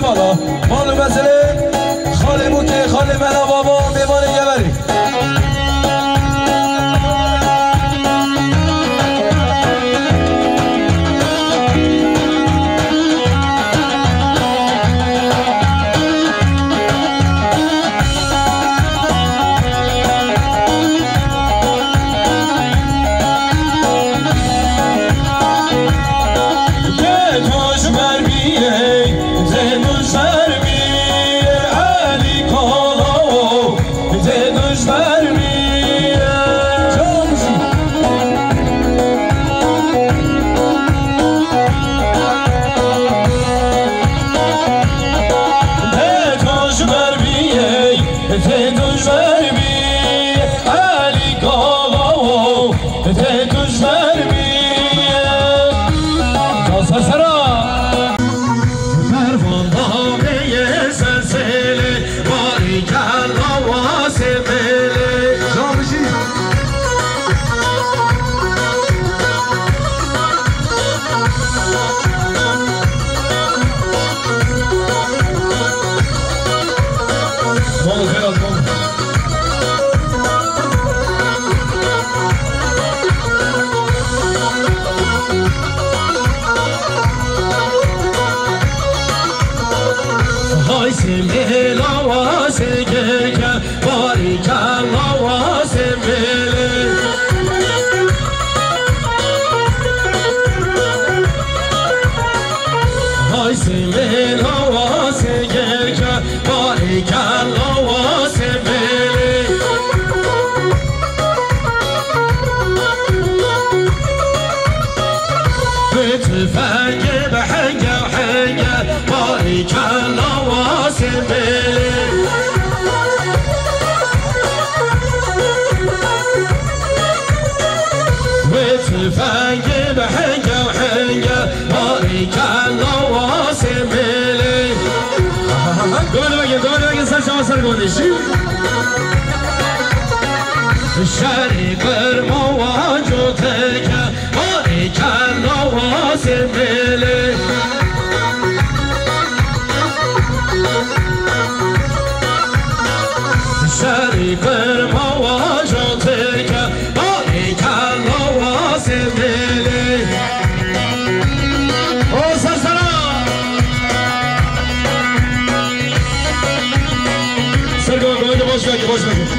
بالا مالو مسئله خاله بوته خاله ملا بابا میوانه گبری شری قرما و جوتک ماری کلا و سمله شری قرما و جوتک ماری کلا و سمله او سرسرا سرگاه گوید باش بگی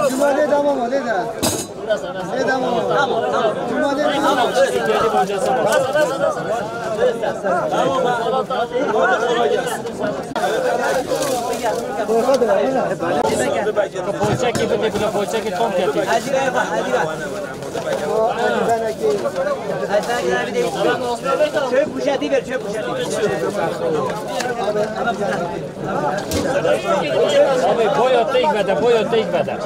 Cumali tamam o dedi. Ne tamam o? Cumali tamam. Poğaça gibi de bile poğaça gibi tom yapıyor. Hadi ver, hadi ver. Çöp poşeti ver, çöp poşeti. Abi boy tekmede, boy tekmede.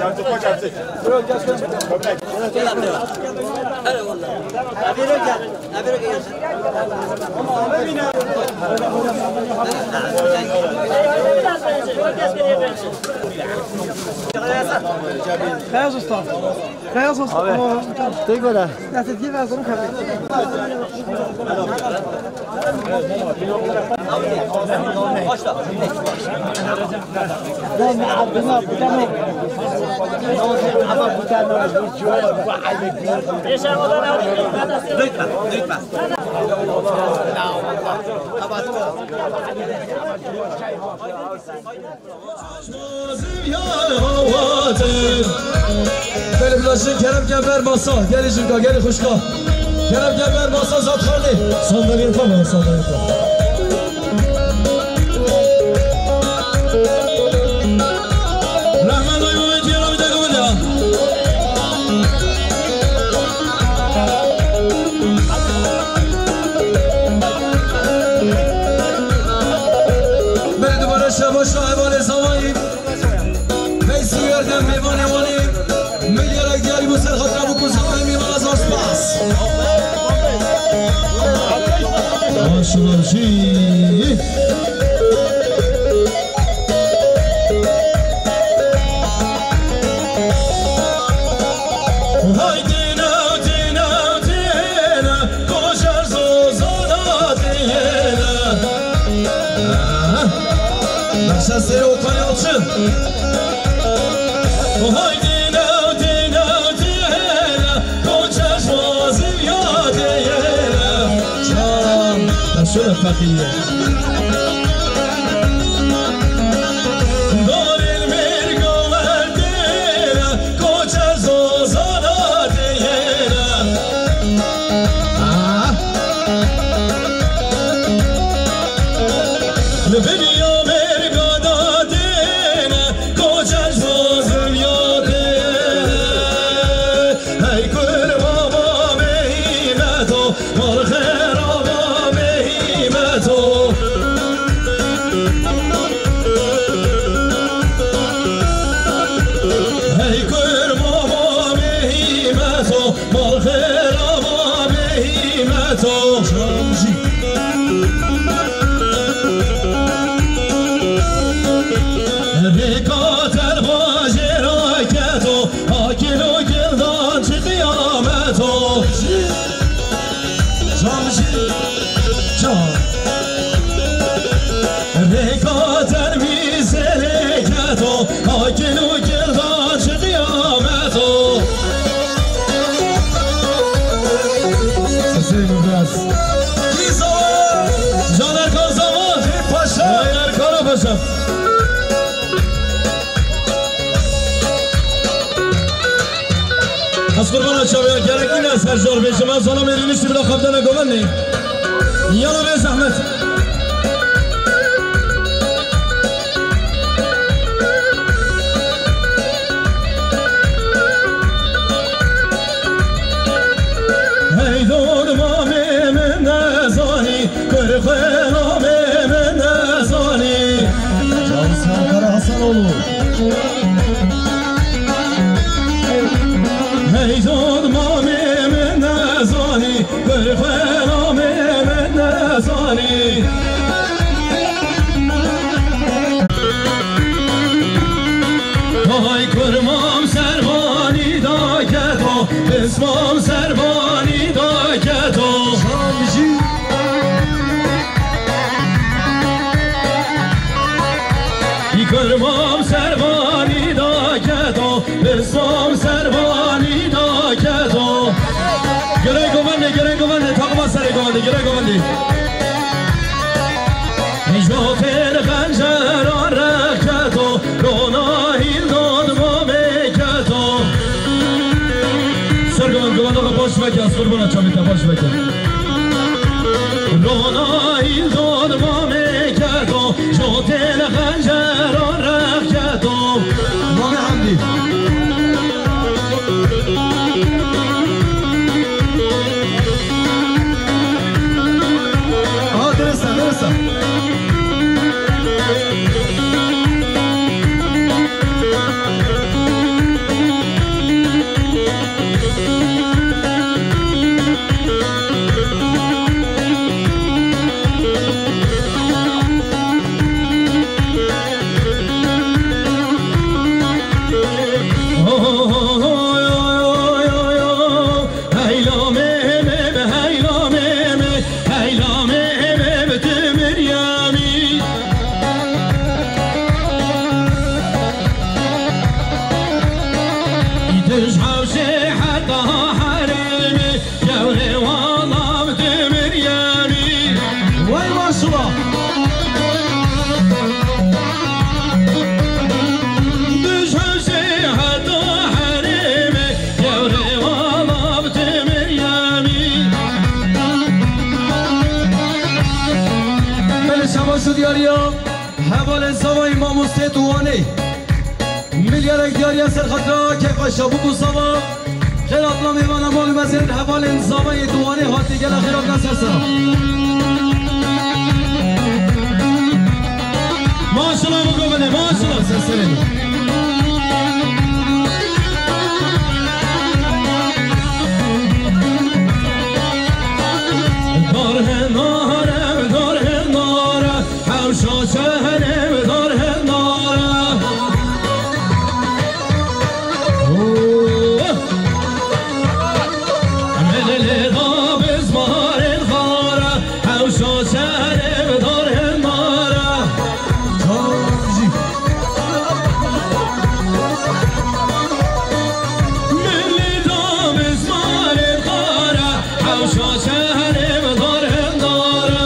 Beyaz usta. Beyaz usta. Abi. Tek böyle. Nasıl diye beyaz onu kapatın. Başla. Ben abime butamam. Ama butamam. Yaşar odan al. Lütfen, lütfen. Böyle bilaşın Kerem Gember Masa. Gel Jürka, gel Kuşka. Kerem Gember Masa zat Harli. Sandalye yapalım, sandalye yapalım. Rahman duyma ve Ceylan bir de kabul ya. Beni duvara şabaşa evane zamayim. Beysi yerden meyvan evanim. Milyara gel bu ser hatra bu kuzakay meyvan az aspas. Aşılar şey. Seni otan yalçın. Haydi ne diyene koçaş vazim ya diyene. Can, ben şöyle fakir. Doril bir gover diyene koçaş zozana diyene. Beni از قربان چاویا گرکی نه سرجار بیشم از آنها میرینیشتی بلا خبدن گومن نیم یالا به زحمت هی دورما من نزانی کرخینا من نزانی جان سرکار حسن اولو هی دورما من نزانی کرخینا من نزانی های کرمام سربانی دا که تو بسمام سربانی دا کتو کرمام سربانی دا کتو بسمام سربانی دا کتو گره گوانده تاقما سر گوانده نجاتر خنجر رکتو روناهیل داد ما بکتو سرگوان آقا باش بکی از قربان چامیتا باش بکی روناهیل داد ما بکتو جاتر خنجر رکتو مام حمدی درسته حوال سوای ما مستدوانه میلیارد دیاری سر خطرا که قشابو بو سوا خیرات لا میوان مال مزید حوال سوای دوانه هاتی گل خیرات نسر سرا ماشالله بگو بده ماشالله سرسرینی شهرم داره ناره ملل غاب اسمار الخاره حوشا شهرم داره ناره ملل غاب اسمار الخاره حوشا شهرم داره ناره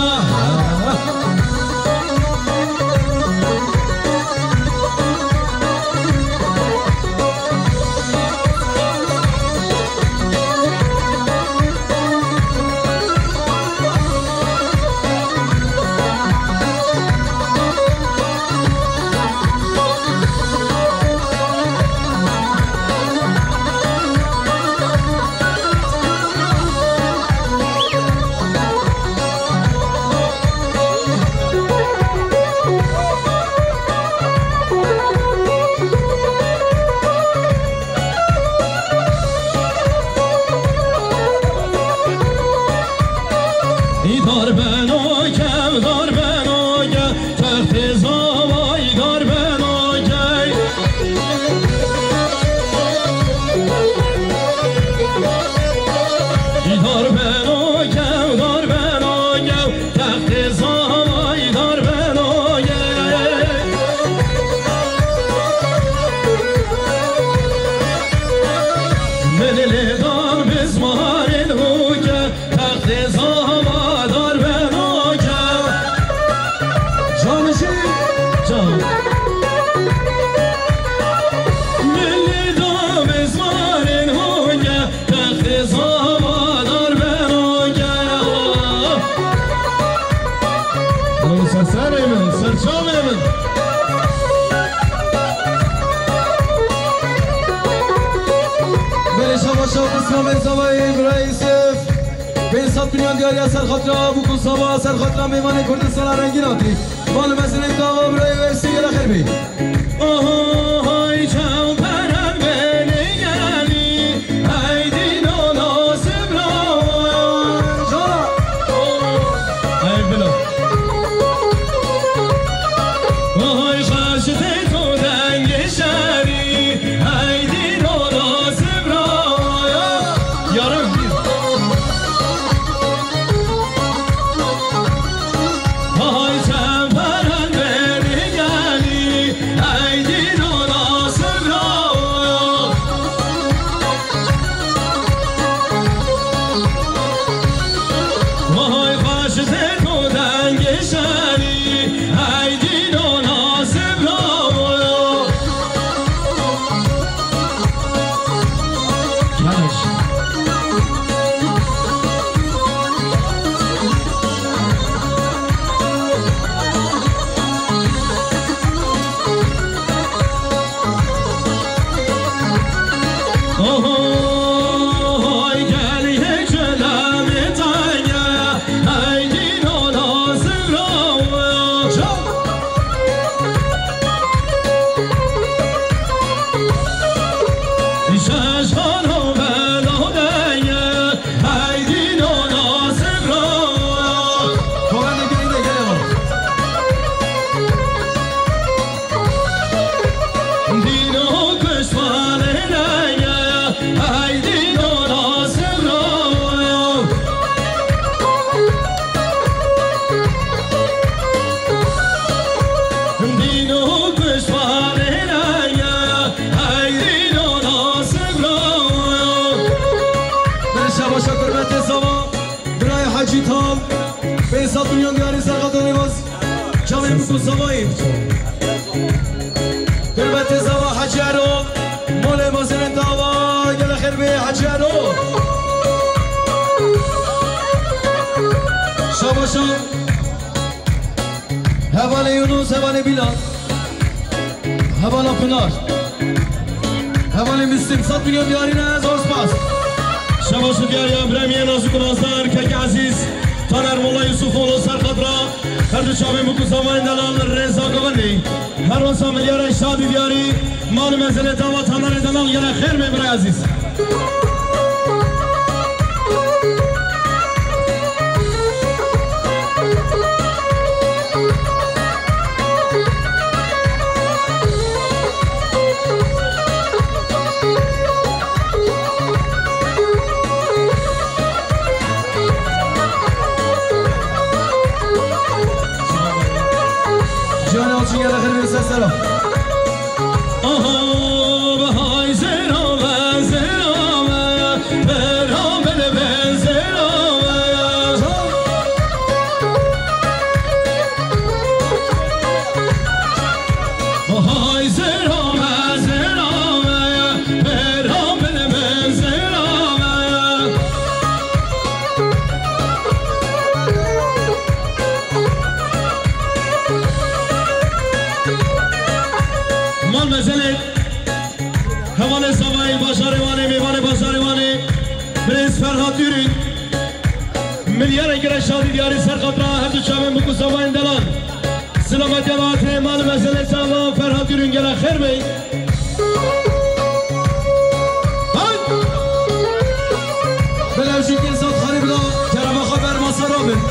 دیاری سر خاطر بکن سوا سر خاطر میوان کردستان رنگیناتی مال مزین داغا برای ورسی گل خیر بی آهای چاو پرم بنگرانی ایدی ناسب را جانا ای بلا آهای خرشت تو دنگ شری ایدی ناسب را شباشا قربت زما برای حجی تام به 100 میلیون دیاری سرقدانی باز جامعه بکن زماییم قربت زما حجی رو مال مازن داوا گل خیر به حجی رو شباشا هوال یونوس هوال بیلان هوال پنار هوال مستیم 100 میلیون دیاری نه از پاس شباشو دیاری ابراهیمی نازک نازدار کک عزیز تانر مولا یوسف اولو سرخطرا هر دو چاوی مکو زمان دلال رضا گوانی هر واسا ملیار شادی دیاری مال منزل داوا تانر دلال یلا خیر میبره عزیز شادی دیاری سرخطرا هر دو چاوه مکو زمان دلان سلامت یالات مال مسئله سلام فرهاد یورین گله خیر بی بلوشی که ساد خریب دا کرم آخا برماسا را بین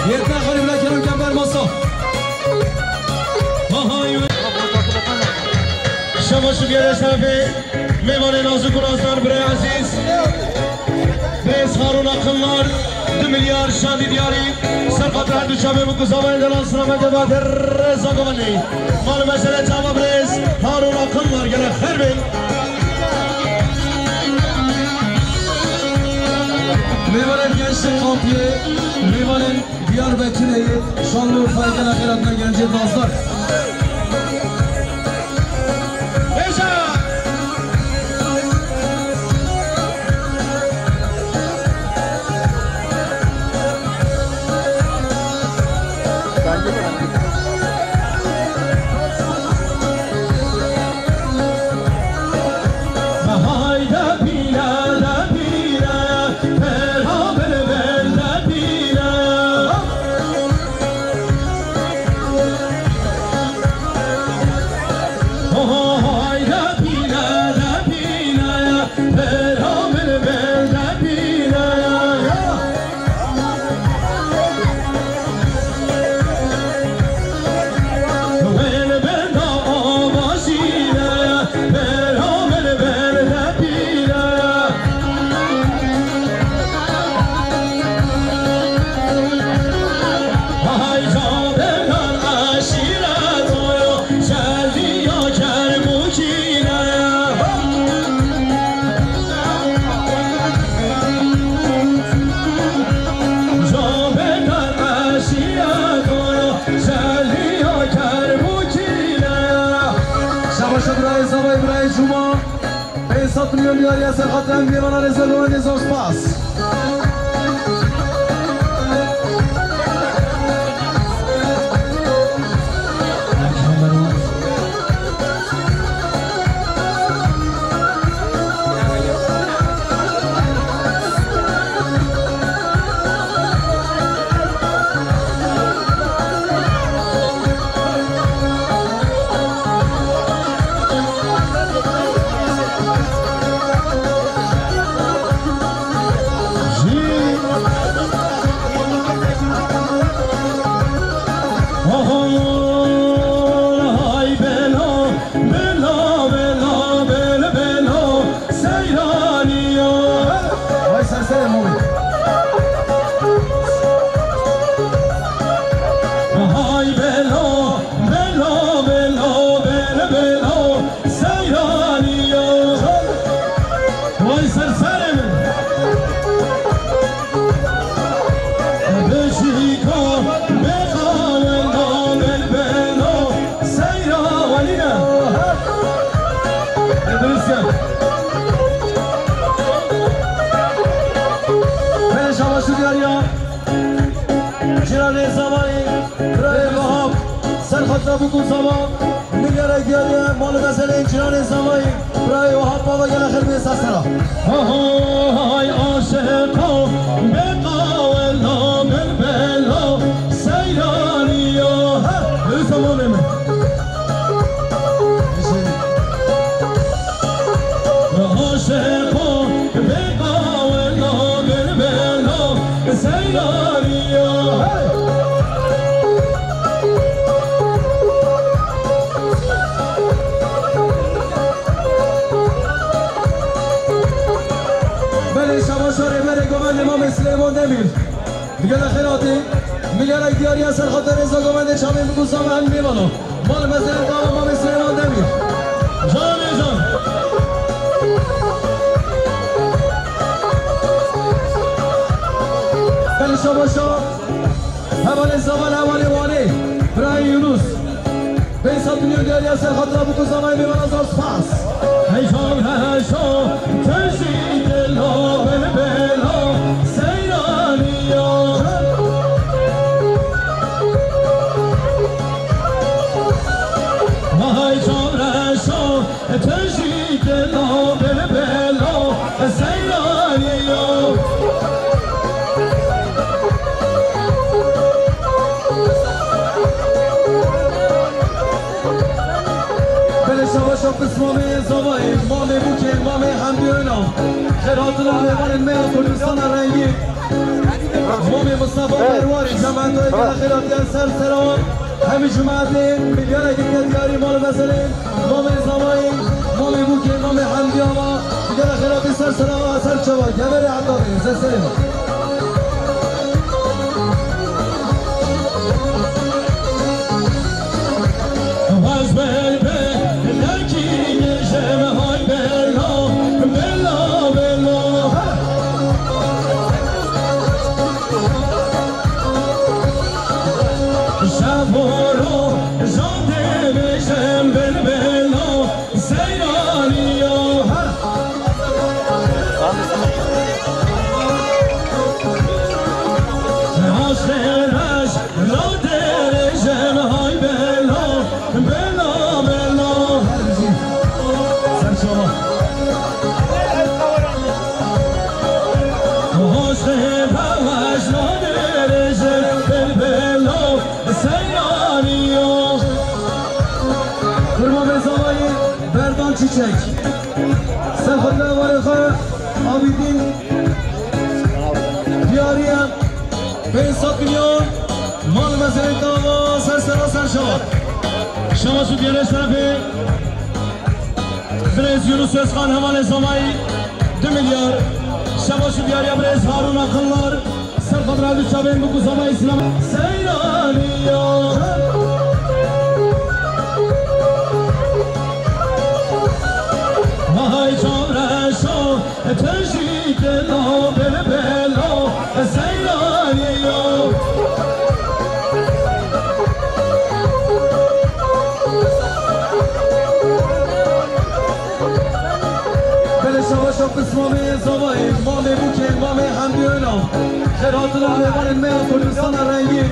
یتنا خریب دا کرم کم برماسا شما شو بیاره طرفه میوان نازک و رازدار برای عزیز بیس هارون اقلنار 2 میلیارد شادی دیاری سرخطر هر دو چاوه مکو زمان دلان سلامت یالات رضا گوانی مال مسئله جواب ریز هارون اقلنار گله خیر بی میوانم گنج کامپیه میوانم دیار بکره شانلورفای گله خیراتنا گنج نازدار میلیون دیاری از سرخطر انگیوان رزرگوان نظام پاس شباش دیاریا جیران زمانی برای وهاب سرخطا بکن زمان میلیارد دیاریا مال مسئله جیران زمانی برای وهاب بابا گل خیلی به سسرا های عاشقا بقا ولا بالبلا سیرانیا به زمان من عاشقا بقا ولا بالبلا سیرانیا امام سلیمان نمیر دیگه خیراتی میلیارد دیاری از سرخاطر رضا گومنده چامه بگوزا و هم میمانو مال مزدن دام امام سلیمان نمیر جان جان بلی شباشا حوالی زمان حوالی وانی برای یونوس به حساب میلیون دیاری از سرخاطر بگوزا و هم میمان از پاس هیشان هشا تشید لا بلا سیرانیا هیشان هشا تشید لا بلا سیرانیا شباشا قسمامه زبایی مامه بوکه مامه حمدی اینا خیراتون حیوان میاد کردستان رنگی مامه مصطفی برواری جمعن دوی که خیراتی از سر سران همه جمعه میلیارد دیاری مال بزنین مامه زبایی مامه بوکه مامه حمدی آما دیگر خیراتی سر سران و سر چوا گبری عطابی زسرین چیچک سرخونده وارخه آبیدین دیاری هم به حساب میلیون مال مزرین داما سر شما شما سو دیارش طرفی برز یونس اسخان همان زمایی 2 میلیار شما سو دیاری برز هارون اقلار سرخط رادو چابین بگو زمایی اسلام سیرانیا های جان رشا تشید لا بلا سیرانیا بله شباشا قسمامه زبایی مامه بوکه مامه حمدی اینا خیراتون حیوان میاد کردستان رنگی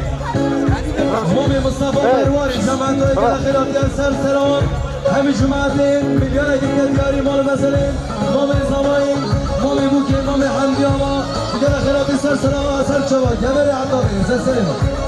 مامه مصطفی برواری جمعن دوی که خیراتی از سر سران همه جمعه میلیارد دیاری مال بزنین مامه زمایی مامه بوکه مامه حمدی آما دیگر خیراتی سر سران و سر چوا گبری عطابی زسرین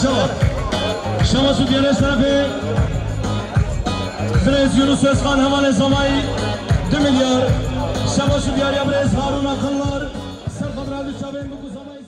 شما شما سودیان از طرف برز یونس اسخان همان زمایی 2 میلیارد شما سودیاری برز هارون اخلار سرخط رادو شبه بگو زمایی